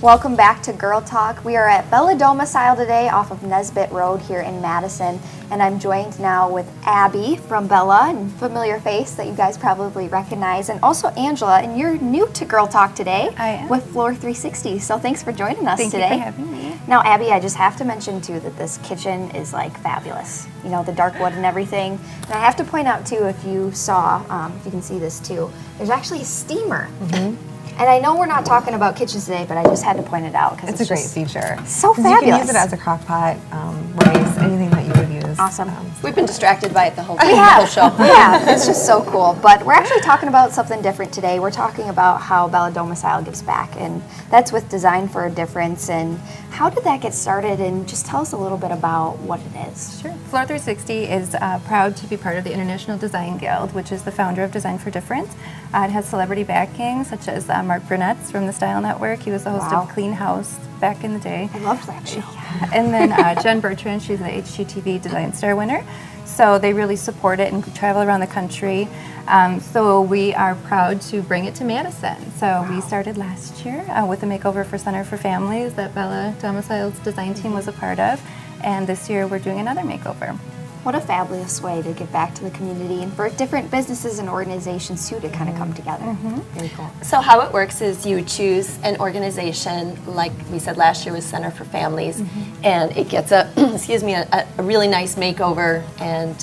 Welcome back to Girl Talk. We are at Bella Domicile today off of Nesbitt Road here in Madison, and I'm joined now with Abby from Bella, and familiar face that you guys probably recognize, and also Angela, and you're new to Girl Talk today. I am. With Floor 360, so thanks for joining us today. Thank you for having me. Now, Abby, I just have to mention too that this kitchen is like fabulous. You know, the dark wood and everything. And I have to point out too, if you saw, if you can see this too, there's actually a steamer. And I know we're not talking about kitchens today, but I just had to point it out because it's a great feature. So fabulous. You can use it as a crock pot, rice, anything that you would use. Awesome. We've been distracted by it the whole show. Yeah, it's just so cool. But we're actually talking about something different today. We're talking about how Bella Domicile gives back, and that's with Design for a Difference. And how did that get started? And just tell us a little bit about what it is. Sure. Floor 360 is proud to be part of the International Design Guild, which is the founder of Design for Difference. It has celebrity backing, such as Mark Burnett's from the Style Network. He was the host of Clean House back in the day. I loved that show. And then Jen Bertrand, she's the HGTV Design Star winner. So they really support it and travel around the country. So we are proud to bring it to Madison. So we started last year with a makeover for Center for Families that Bella Domicile's design team was a part of. And this year we're doing another makeover. What a fabulous way to give back to the community and for different businesses and organizations too to kind of come together. Very cool. So how it works is you choose an organization, like we said last year was Center for Families, and it gets a, a really nice makeover. And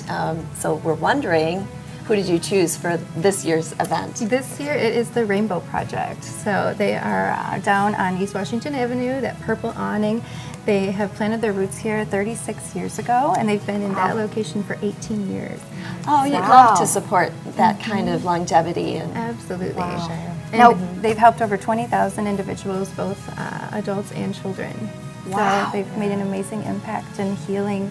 so we're wondering, who did you choose for this year's event? This year it is the Rainbow Project. So they are down on East Washington Avenue, that purple awning. They have planted their roots here 36 years ago, and they've been in that location for 18 years. Oh, you'd love to support that kind of longevity. And Absolutely. And they've helped over 20,000 individuals, both adults and children. So they've made an amazing impact in healing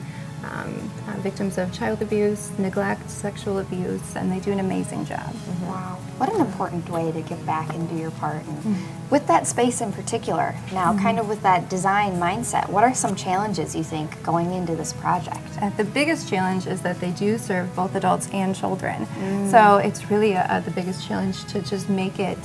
victims of child abuse, neglect, sexual abuse, and they do an amazing job. Wow. What an important way to give back and do your part. And with that space in particular, now kind of with that design mindset, what are some challenges you think going into this project? The biggest challenge is that they do serve both adults and children. So it's really the biggest challenge to just make it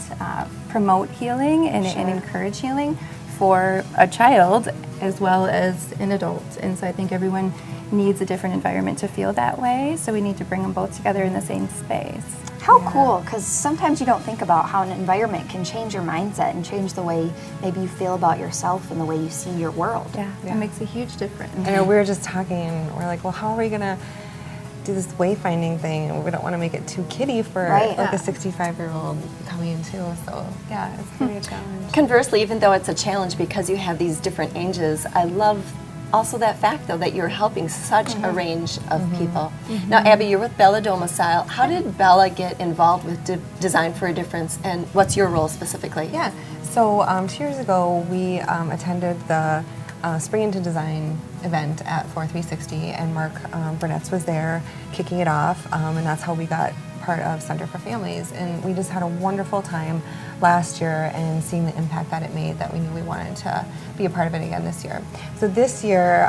promote healing and encourage healing for a child as well as an adult. And so I think everyone needs a different environment to feel that way, so we need to bring them both together in the same space. How cool, because sometimes you don't think about how an environment can change your mindset and change the way maybe you feel about yourself and the way you see your world. It makes a huge difference. I know we were just talking, and we're like, well, how are we going to do this wayfinding thing? And we don't want to make it too kiddie for like a 65-year-old coming in too. So yeah, it's going to be a challenge. conversely, even though it's a challenge because you have these different ages, I love also that fact, though, that you're helping such a range of people. Now, Abby, you're with Bella Domicile. How did Bella get involved with Design for a Difference, and what's your role specifically? Yeah, so 2 years ago, we attended the Spring into Design event at Floor 360, and Mark Burnett's was there kicking it off, and that's how we got part of Center for Families. And we just had a wonderful time last year, and seeing the impact that it made, that we knew we wanted to be a part of it again this year. So this year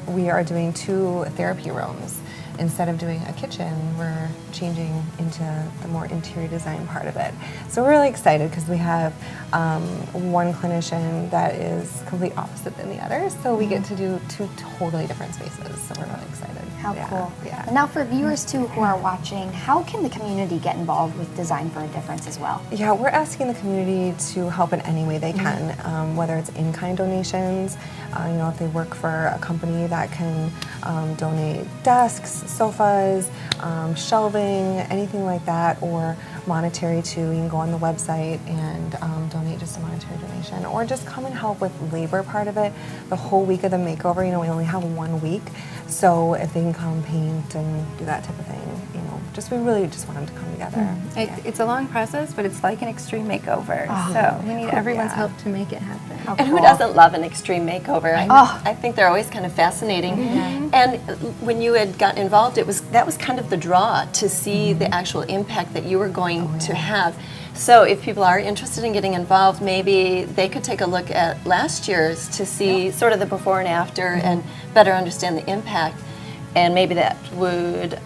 we are doing 2 therapy rooms. Instead of doing a kitchen, we're changing into the more interior design part of it. So we're really excited because we have one clinician that is complete opposite than the other, so we get to do 2 totally different spaces, so we're really excited. How cool. And now for viewers too who are watching, how can the community get involved with Design for a Difference as well? Yeah, we're asking the community to help in any way they can, whether it's in-kind donations, you know, if they work for a company that can donate desks, sofas, shelving, anything like that, or monetary too. You can go on the website and donate just a monetary donation, or just come and help with labor part of it. The whole week of the makeover, you know, we only have 1 week, so if they can come paint and do that type of thing, you know, we really just want them to come together. It's a long process, but it's like an extreme makeover. So we need everyone's help to make it happen. And who doesn't love an extreme makeover? I think they're always kind of fascinating. And when you had gotten involved, that was kind of the draw to see the actual impact that you were going to have. So if people are interested in getting involved, maybe they could take a look at last year's to see sort of the before and after and better understand the impact. And maybe that would,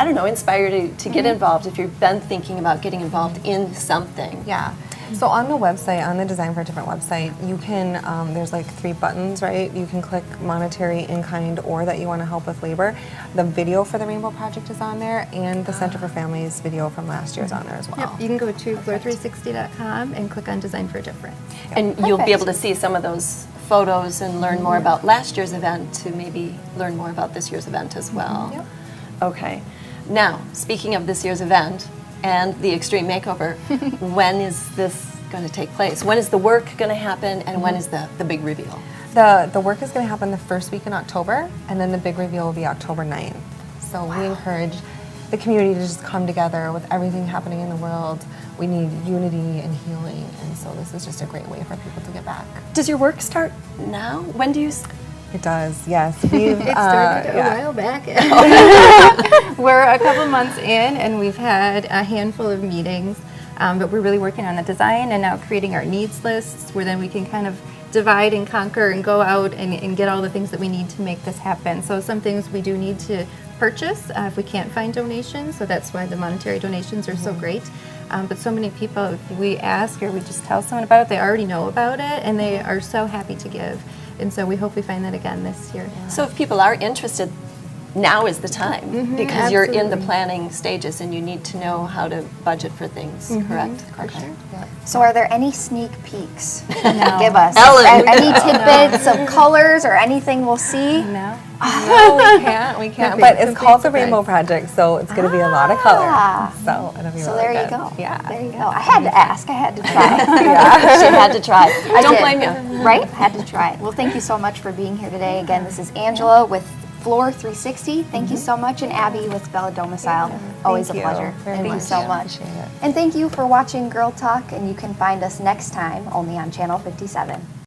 I don't know, inspire you to get involved if you've been thinking about getting involved in something. Yeah. So on the website, on the Design for a Different website, you can, there's like 3 buttons, right? You can click monetary, in-kind, or that you want to help with labor. The video for the Rainbow Project is on there, and the Center for Families video from last year is on there as well. Yep, you can go to floor360.com and click on Design for a Different. And you'll be able to see some of those photos and learn more about last year's event to maybe learn more about this year's event as well. Yep. Okay. Now, speaking of this year's event and the Extreme Makeover, when is this going to take place? When is the work going to happen, and when is the big reveal? The work is going to happen the first week in October, and then the big reveal will be October 9th. So we encourage the community to just come together with everything happening in the world. We need unity and healing, and so this is just a great way for people to get back. Does your work start now? When do you... It does, yes. We've, It started a while back. We're a couple months in, and we've had a handful of meetings, but we're really working on the design and now creating our needs lists, where then we can kind of divide and conquer and go out and get all the things that we need to make this happen. So some things we do need to purchase if we can't find donations, so that's why the monetary donations are so great. But so many people, if we ask or we just tell someone about it, they already know about it, and they are so happy to give. And so we hope we find that again this year. So if people are interested, now is the time, because you're in the absolutely. planning stages and you need to know how to budget for things, correct? For sure. So are there any sneak peeks you can No. give us? Ellen. Any tidbits of colors or anything we'll see? No? No, we can't. But it's Some called the big Rainbow Project, so it's going to be a lot of color. So it'll be So really there you good. go. Yeah. There you go. I had to ask. I had to try. She had to try. I Don't did. blame you. Right? Had to try. Well, thank you so much for being here today. Again, this is Angela with Floor 360. Thank you so much. And Abby with Bella Domicile. Always Thank a you pleasure. very Thank you much. so much. Appreciate it. And thank you for watching Girl Talk. And you can find us next time only on Channel 57.